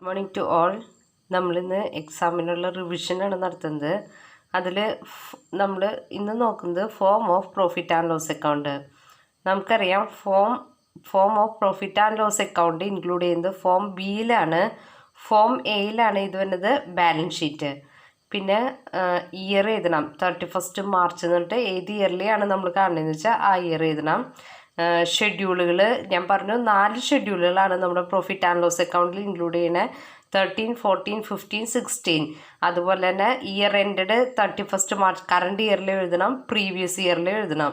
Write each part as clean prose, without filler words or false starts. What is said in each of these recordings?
Morning to all. നമ്മളിന്ന് എക്സാമിനുള്ള റിവിഷനാണ് നടത്തുന്നത്. അതിൽ നമ്മൾ ഇന്ന് നോക്കുന്നത് form of profit and loss account. നമുക്കറിയാം form of profit and loss account include ചെയ്യുന്നത് ഫോം ബിയിലാണ്. ഫോം എയിലാണ് ഇത് വരുന്നത് ബാലൻസ് ഷീറ്റ്. പിന്നെ ഇയർ എഴുതണം. 31 മാർച്ച് എന്നിട്ട് ഏത് ഇയറിലെയാണ് നമ്മൾ കാണുന്നതെന്ന് വെച്ചാൽ ആ ഇയർ എഴുതണം. ഷെഡ്യൂളുകൾ ഞാൻ പറഞ്ഞു 4 ഷെഡ്യൂളുകളാണ് നമ്മുടെ പ്രോഫിറ്റ് ആൻഡ് ലോസ് അക്കൗണ്ടിൽ ഇൻക്ലൂഡ് ചെയ്യുന്നത്. 13, 14, 15, 16. അതുപോലെ തന്നെ ഇയർ എൻഡഡ് 31 മാർച്ച് കറണ്ട് ഇയറിൽ എഴുതണം, പ്രീവിയസ് ഇയറിൽ എഴുതണം.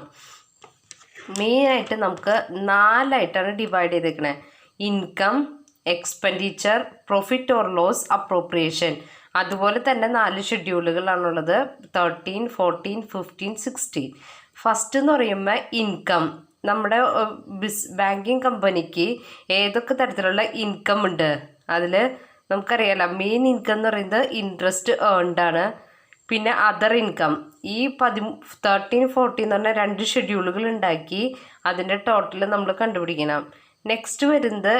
മെയിനായിട്ട് നമുക്ക് 4ആയിട്ടാണ് ഡിവൈഡ് ചെയ്തേക്കണേ: income, expenditure, profit or loss, appropriation. അതുപോലെ തന്നെ 4 ഷെഡ്യൂളുകളാണുള്ളത്: 13, 14, 15, 16. ഫസ്റ്റ് എന്ന് പറയുമ്പോൾ ഇൻകം. നമ്മുടെ ബാങ്കിങ് കമ്പനിക്ക് ഏതൊക്കെ തരത്തിലുള്ള ഇൻകം ഉണ്ട്? അതിൽ നമുക്കറിയാലോ, മെയിൻ ഇൻകം എന്ന് പറയുന്നത് ഇൻട്രസ്റ്റ് ഏൺഡ് ആണ്. പിന്നെ അതർ ഇൻകം. ഈ 13, 14 എന്ന് പറഞ്ഞാൽ 2 ഷെഡ്യൂളുകൾ ഉണ്ടാക്കി അതിൻ്റെ ടോട്ടൽ നമ്മൾ കണ്ടുപിടിക്കണം. നെക്സ്റ്റ് വരുന്നത്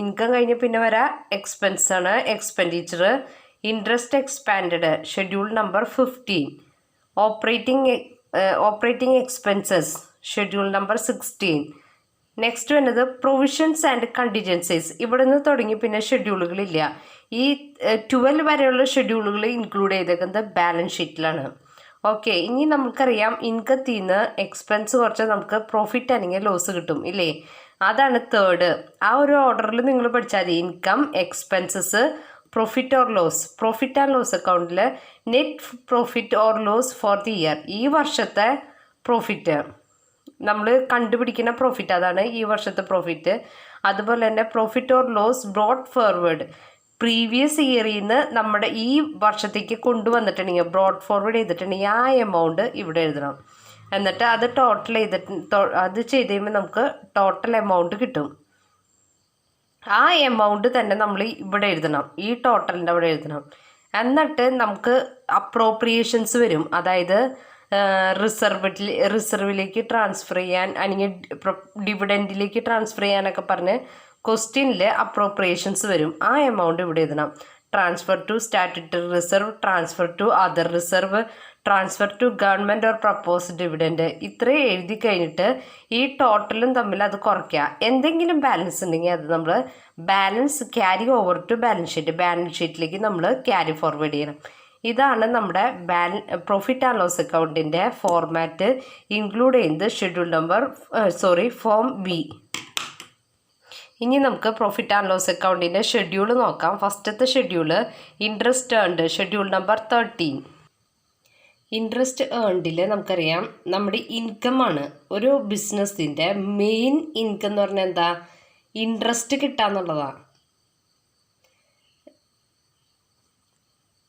ഇൻകം കഴിഞ്ഞ് പിന്നെ വരാം എക്സ്പെൻസ് ആണ്, expenditure. Interest expanded schedule number 15. Operating expenses schedule number 16. Next വരുന്നത് പ്രൊവിഷൻസ് ആൻഡ് കണ്ടിജൻസീസ്. ഇവിടെ നിന്ന് തുടങ്ങി പിന്നെ ഷെഡ്യൂളുകളില്ല. ഈ 12 വരെയുള്ള ഷെഡ്യൂളുകൾ ഇൻക്ലൂഡ് ചെയ്തേക്കുന്നത് ബാലൻസ് ഷീറ്റിലാണ്. ഓക്കെ, ഇനി നമുക്കറിയാം ഇൻകത്തിൽ നിന്ന് എക്സ്പെൻസ് കുറച്ച് നമുക്ക് പ്രോഫിറ്റ് അല്ലെങ്കിൽ ലോസ് കിട്ടും ഇല്ലേ? അതാണ് തേർഡ്. ആ ഒരു ഓർഡറിൽ നിങ്ങൾ പഠിച്ചാൽ മതി. Income, expenses, profit or loss. Profit and loss അക്കൗണ്ടിൽ net profit or loss for the year. ഈ വർഷത്തെ പ്രോഫിറ്റ് നമ്മൾ കണ്ടുപിടിക്കുന്ന പ്രോഫിറ്റ്, അതാണ് ഈ വർഷത്തെ പ്രോഫിറ്റ്. അതുപോലെ തന്നെ profit or loss brought forward. Previous ഇയറിൽ നിന്ന് നമ്മുടെ ഈ വർഷത്തേക്ക് കൊണ്ടുവന്നിട്ടുണ്ടെങ്കിൽ, ബ്രോഡ് ഫോർവേഡ് ചെയ്തിട്ടുണ്ടെങ്കിൽ ആ എമൗണ്ട് ഇവിടെ എഴുതണം. എന്നിട്ട് അത് ടോട്ടൽ അത് ചെയ്ത് കഴിയുമ്പോൾ നമുക്ക് ടോട്ടൽ എമൗണ്ട് കിട്ടും. ആ എമൗണ്ട് തന്നെ നമ്മൾ ഇവിടെ എഴുതണം, ഈ ടോട്ടലിൻ്റെ അവിടെ എഴുതണം. എന്നിട്ട് നമുക്ക് അപ്രോപ്രിയേഷൻസ് വരും. അതായത് റിസർവിലേക്ക് ട്രാൻസ്ഫർ ചെയ്യാൻ, അല്ലെങ്കിൽ ഡിവിഡൻഡിലേക്ക് ട്രാൻസ്ഫർ ചെയ്യാനൊക്കെ പറഞ്ഞ് ക്വസ്റ്റ്യനിൽ അപ്രോപ്രിയേഷൻസ് വരും. ആ എമൗണ്ട് ഇവിടെ എഴുതണം. Transfer to statutory reserve, transfer to other reserve, transfer to government or propose dividend. ഇത്രയും എഴുതി കഴിഞ്ഞിട്ട് ഈ ടോട്ടലും തമ്മിൽ അത് കുറയ്ക്കുക. എന്തെങ്കിലും ബാലൻസ് ഉണ്ടെങ്കിൽ അത് നമ്മൾ balance carry over to balance ഷീറ്റിലേക്ക് നമ്മൾ ക്യാരി ഫോർവേഡ് ചെയ്യണം. ഇതാണ് നമ്മുടെ പ്രോഫിറ്റ് ആൻഡ് ലോസ് അക്കൗണ്ടിൻ്റെ ഫോർമാറ്റ് ഇൻക്ലൂഡ് ചെയ്യുന്നത് ഷെഡ്യൂൾ നമ്പർ ഫോം ബി. ഇനി നമുക്ക് പ്രോഫിറ്റ് ആൻഡ് ലോസ് അക്കൗണ്ടിൻ്റെ ഷെഡ്യൂൾ നോക്കാം. ഫസ്റ്റത്തെ schedule interest earned, schedule number 13. Interest ഏൺഡിൽ നമുക്കറിയാം നമ്മുടെ ഇൻകമാണ്. ഒരു ബിസിനസ്സിൻ്റെ മെയിൻ ഇൻകം എന്ന് പറഞ്ഞാൽ എന്താ? ഇൻട്രസ്റ്റ് കിട്ടാന്നുള്ളതാണ്.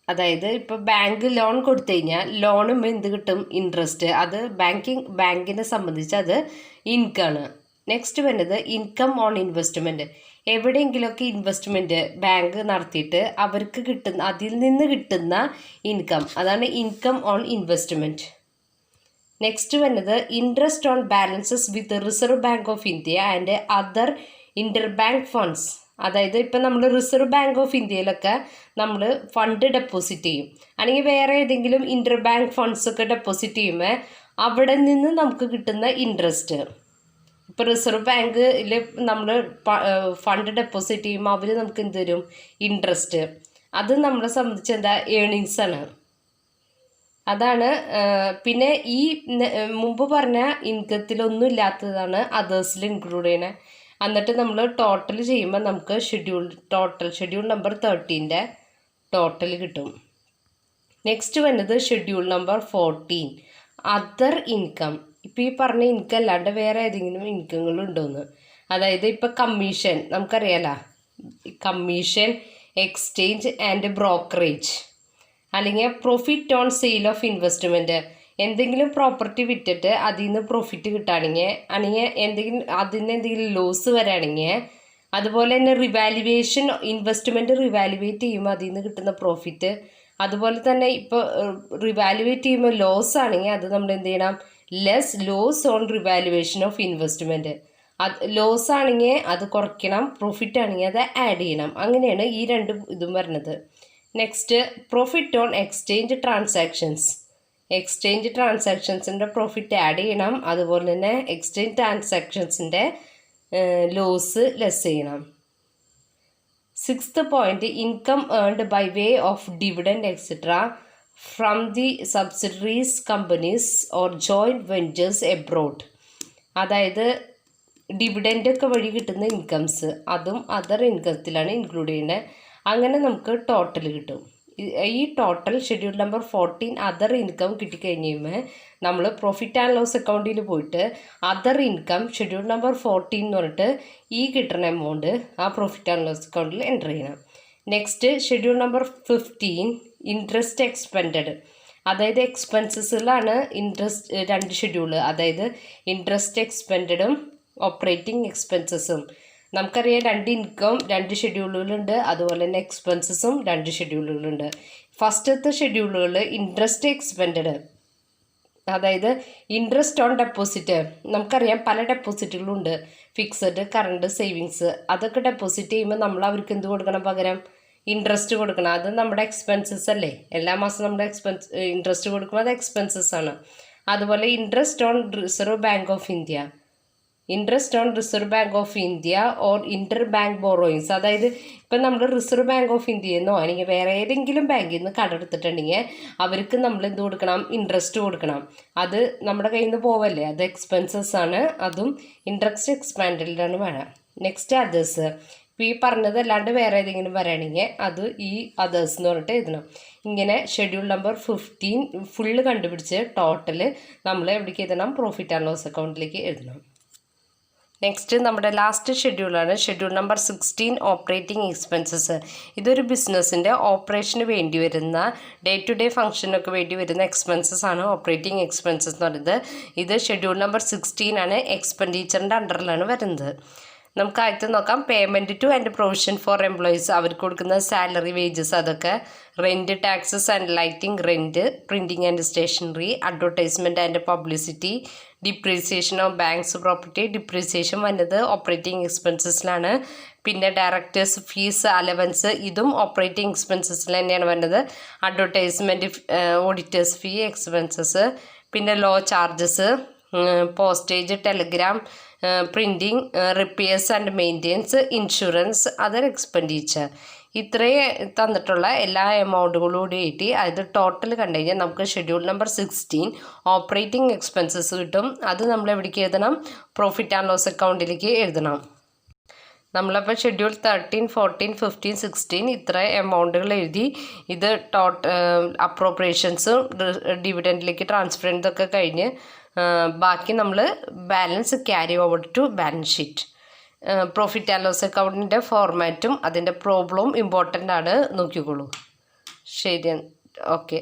അതായത് ഇപ്പോൾ ബാങ്ക് ലോൺ കൊടുത്തു കഴിഞ്ഞാൽ ലോണും എന്ത് കിട്ടും? ഇൻട്രസ്റ്റ്. അത് ബാങ്കിനെ സംബന്ധിച്ച് അത് ഇൻകമാണ്. നെക്സ്റ്റ് വരുന്നത് ഇൻകം ഓൺ ഇൻവെസ്റ്റ്മെൻറ്റ്. എവിടെയെങ്കിലുമൊക്കെ ഇൻവെസ്റ്റ്മെൻറ്റ് ബാങ്ക് നടത്തിയിട്ട് അവർക്ക് കിട്ടുന്ന, അതിൽ നിന്ന് കിട്ടുന്ന ഇൻകം, അതാണ് ഇൻകം ഓൺ ഇൻവെസ്റ്റ്മെൻറ്റ്. നെക്സ്റ്റ് വരുന്നത് interest on balances with reserve bank of India and other inter bank funds. അതായത് ഇപ്പം നമ്മൾ റിസർവ് ബാങ്ക് ഓഫ് ഇന്ത്യയിലൊക്കെ നമ്മൾ ഫണ്ട് ഡെപ്പോസിറ്റ് ചെയ്യും, അല്ലെങ്കിൽ വേറെ ഏതെങ്കിലും ഇൻ്റർ ബാങ്ക് ഫണ്ട്സ് ഒക്കെ ഡെപ്പോസിറ്റ് ചെയ്യുമ്പോൾ അവിടെ നിന്ന് നമുക്ക് കിട്ടുന്ന ഇൻട്രസ്റ്റ്. ഇപ്പോൾ റിസർവ് ബാങ്കിൽ നമ്മൾ ഫണ്ട് ഡെപ്പോസിറ്റ് ചെയ്യുമ്പോൾ അവർ നമുക്ക് എന്ത് തരും? ഇൻട്രസ്റ്റ്. അത് നമ്മളെ സംബന്ധിച്ച് എന്താ? ഏണിങ്സ് ആണ്. അതാണ്. പിന്നെ ഈ മുമ്പ് പറഞ്ഞ ഇൻകത്തിലൊന്നും ഇല്ലാത്തതാണ് അതേഴ്സിൽ ഇൻക്ലൂഡ് ചെയ്യണേ. എന്നിട്ട് നമ്മൾ ടോട്ടൽ ചെയ്യുമ്പോൾ നമുക്ക് ഷെഡ്യൂൾ നമ്പർ 13ൻ്റെ ടോട്ടൽ കിട്ടും. നെക്സ്റ്റ് വരുന്നത് ഷെഡ്യൂൾ നമ്പർ 14 അതർ ഇൻകം. ഇപ്പോൾ ഈ പറഞ്ഞ ഇൻകം അല്ലാണ്ട് വേറെ ഏതെങ്കിലും ഇൻകങ്ങളുണ്ടോയെന്ന്. അതായത് ഇപ്പോൾ കമ്മീഷൻ നമുക്കറിയാലോ, കമ്മീഷൻ, എക്സ്ചേഞ്ച് ആൻഡ് ബ്രോക്കറേജ്, അല്ലെങ്കിൽ profit on sale of investment. എന്തെങ്കിലും പ്രോപ്പർട്ടി വിറ്റിട്ട് അതിൽ നിന്ന് പ്രോഫിറ്റ് കിട്ടുകയാണെങ്കിൽ, അല്ലെങ്കിൽ അതിൽ നിന്ന് എന്തെങ്കിലും ലോസ് വരികയാണെങ്കിൽ, അതുപോലെ തന്നെ റിവാലുവേഷൻ, ഇൻവെസ്റ്റ്മെൻറ്റ് റിവാലുവേറ്റ് ചെയ്യുമ്പോൾ അതിൽ നിന്ന് കിട്ടുന്ന പ്രോഫിറ്റ്. അതുപോലെ തന്നെ ഇപ്പോൾ റിവാലുവേറ്റ് ചെയ്യുമ്പോൾ ലോസ് ആണെങ്കിൽ അത് നമ്മൾ എന്ത് ചെയ്യണം? Less loss on revaluation of investment. അത് ലോസ് ആണെങ്കിൽ അത് കുറയ്ക്കണം, പ്രോഫിറ്റ് ആണെങ്കിൽ അത് ആഡ് ചെയ്യണം. അങ്ങനെയാണ് ഈ രണ്ട് ഇതും വരുന്നത്. Next profit on exchange transactions. Exchange ട്രാൻസാക്ഷൻസിൻ്റെ പ്രോഫിറ്റ് ആഡ് ചെയ്യണം, അതുപോലെ തന്നെ എക്സ്ചേഞ്ച് ട്രാൻസാക്ഷൻസിൻ്റെ ലോസ് ലെസ് ചെയ്യണം. 6th point, income earned by way of dividend etc. from the subsidiaries, companies or joint ventures abroad. അതായത് ഡിവിഡൻ്റ് ഒക്കെ വഴി കിട്ടുന്ന ഇൻകംസ് അതും അതർ ഇൻകത്തിലാണ് ഇൻക്ലൂഡ് ചെയ്യുന്നത്. അങ്ങനെ നമുക്ക് ടോട്ടൽ കിട്ടും. ഈ total schedule number 14 other income കിട്ടിക്കഴിഞ്ഞ് കഴിയുമ്പോൾ നമ്മൾ പ്രോഫിറ്റ് ആൻഡ് ലോസ് അക്കൗണ്ടിൽ പോയിട്ട് അതർ ഇൻകം ഷെഡ്യൂൾ നമ്പർ 14 എന്ന് പറഞ്ഞിട്ട് ഈ കിട്ടുന്ന എമൗണ്ട് ആ പ്രോഫിറ്റ് ആൻഡ് ലോസ് അക്കൗണ്ടിൽ എൻ്റർ ചെയ്യണം. Next schedule number 15 interest expended. അതായത് എക്സ്പെൻസസിലാണ് ഇൻട്രസ്റ്റ് രണ്ട് ഷെഡ്യൂൾ, അതായത് ഇൻട്രസ്റ്റ് എക്സ്പെൻഡഡും ഓപ്പറേറ്റിംഗ് എക്സ്പെൻസസും. നമുക്കറിയാം രണ്ട് ഇൻകം രണ്ട് ഷെഡ്യൂളുകളുണ്ട്, അതുപോലെ തന്നെ എക്സ്പെൻസസും രണ്ട് ഷെഡ്യൂളുകളുണ്ട്. ഫസ്റ്റത്തെ ഷെഡ്യൂളുകൾ ഇൻട്രസ്റ്റ് എക്സ്പെൻഡഡ്, അതായത് ഇൻട്രസ്റ്റ് ഓൺ ഡെപ്പോസിറ്റ്. നമുക്കറിയാം പല ഡെപ്പോസിറ്റുകളുണ്ട്, ഫിക്സഡ്, കറണ്ട്, സേവിങ്സ്. അതൊക്കെ ഡെപ്പോസിറ്റ് ചെയ്യുമ്പോൾ നമ്മൾ അവർക്ക് എന്ത് കൊടുക്കണം, പകരം ഇൻട്രസ്റ്റ് കൊടുക്കണം. അത് നമ്മുടെ എക്സ്പെൻസസ് അല്ലേ, എല്ലാ മാസം നമ്മുടെ ഇൻട്രസ്റ്റ് കൊടുക്കുമ്പോൾ അത് എക്സ്പെൻസസ് ആണ്. അതുപോലെ interest on reserve bank of India, interest on reserve bank of India or inter bank borrowings. അതായത് ഇപ്പം നമ്മൾ റിസർവ് ബാങ്ക് ഓഫ് ഇന്ത്യയിൽ നിന്നോ അല്ലെങ്കിൽ വേറെ ഏതെങ്കിലും ബാങ്കിൽ നിന്ന് കടമെടുത്തിട്ടുണ്ടെങ്കിൽ അവർക്ക് നമ്മൾ എന്ത് കൊടുക്കണം, ഇൻട്രസ്റ്റ് കൊടുക്കണം. അത് നമ്മുടെ കയ്യിൽ നിന്ന് പോവല്ലേ, അത് എക്സ്പെൻസസ് ആണ്, അതും ഇൻട്രസ്റ്റ് എക്സ്പാൻഡിലാണ് വേണം. Next others. ഇപ്പോൾ ഈ പറഞ്ഞതല്ലാണ്ട് വേറെ ഏതെങ്കിലും വരാണെങ്കിൽ അത് ഈ അതേഴ്സ് എന്ന് പറഞ്ഞിട്ട് എഴുതണം. ഇങ്ങനെ ഷെഡ്യൂൾ നമ്പർ 15 ഫുള്ള് കണ്ടുപിടിച്ച് ടോട്ടൽ നമ്മൾ എവിടേക്ക് എഴുതണം, പ്രോഫിറ്റ് ആൻഡ് ലോസ് അക്കൗണ്ടിലേക്ക് എഴുതണം. നെക്സ്റ്റ് നമ്മുടെ ലാസ്റ്റ് ഷെഡ്യൂളാണ് ഷെഡ്യൂൾ നമ്പർ 16 ഓപ്പറേറ്റിംഗ് എക്സ്പെൻസസ്. ഇതൊരു ബിസിനസ്സിൻ്റെ ഓപ്പറേഷന് വേണ്ടി വരുന്ന ഡേ ടു ഡേ ഫംഗ്ഷനൊക്കെ വേണ്ടി വരുന്ന എക്സ്പെൻസസ് ആണ് ഓപ്പറേറ്റിംഗ് എക്സ്പെൻസസ് എന്ന് പറയുന്നത്. ഇത് ഷെഡ്യൂൾ നമ്പർ 16 ആണ്, എക്സ്പെൻഡിച്ചറിൻ്റെ അണ്ടറിലാണ് വരുന്നത്. നമുക്ക് ആദ്യത്തെ നോക്കാം. Payment to and provision for employees, അവർക്ക് കൊടുക്കുന്ന സാലറി, വേജസ്, അതൊക്കെ. Rent, taxes and lighting, rent, printing and stationery, advertisement and publicity, depreciation of banks property. Depreciation വന്നത് ഓപ്പറേറ്റിംഗ് എക്സ്പെൻസസിലാണ്. പിന്നെ ഡയറക്ടേഴ്സ് ഫീസ്, അലവൻസ്, ഇതും ഓപ്പറേറ്റിംഗ് എക്സ്പെൻസസിൽ തന്നെയാണ് വരുന്നത്. Advertisement, auditors fee expenses. പിന്നെ law charges, postage, telegram, printing, repairs and maintenance, insurance, other expenditure. ഇത്രയും തന്നിട്ടുള്ള എല്ലാ എമൗണ്ടുകളോട് കൂട്ടി അത് ടോട്ടൽ കണ്ടു കഴിഞ്ഞാൽ നമുക്ക് ഷെഡ്യൂൾ നമ്പർ 16 ഓപ്പറേറ്റിംഗ് എക്സ്പെൻസസ് കിട്ടും. അത് നമ്മൾ എവിടേക്ക് എഴുതണം, പ്രോഫിറ്റ് ആൻഡ് ലോസ് അക്കൗണ്ടിലേക്ക് എഴുതണം. നമ്മളപ്പോൾ ഷെഡ്യൂൾ 13, 14, 15, 16 ഇത്ര എമൗണ്ടുകൾ എഴുതി. ഇത് അപ്രോപ്രിയേഷൻസും ഡിവിഡൻഡിലേക്ക് ട്രാൻസ്ഫർ ചെയ്യുന്നതൊക്കെ കഴിഞ്ഞ് ബാക്കി നമ്മൾ balance carry over to balance sheet. Profit and loss അക്കൗണ്ടിൻ്റെ ഫോർമാറ്റും അതിൻ്റെ പ്രോബ്ലവും ഇമ്പോർട്ടൻ്റ് ആണ്, നോക്കിക്കോളൂ. ശരി, ഓക്കെ.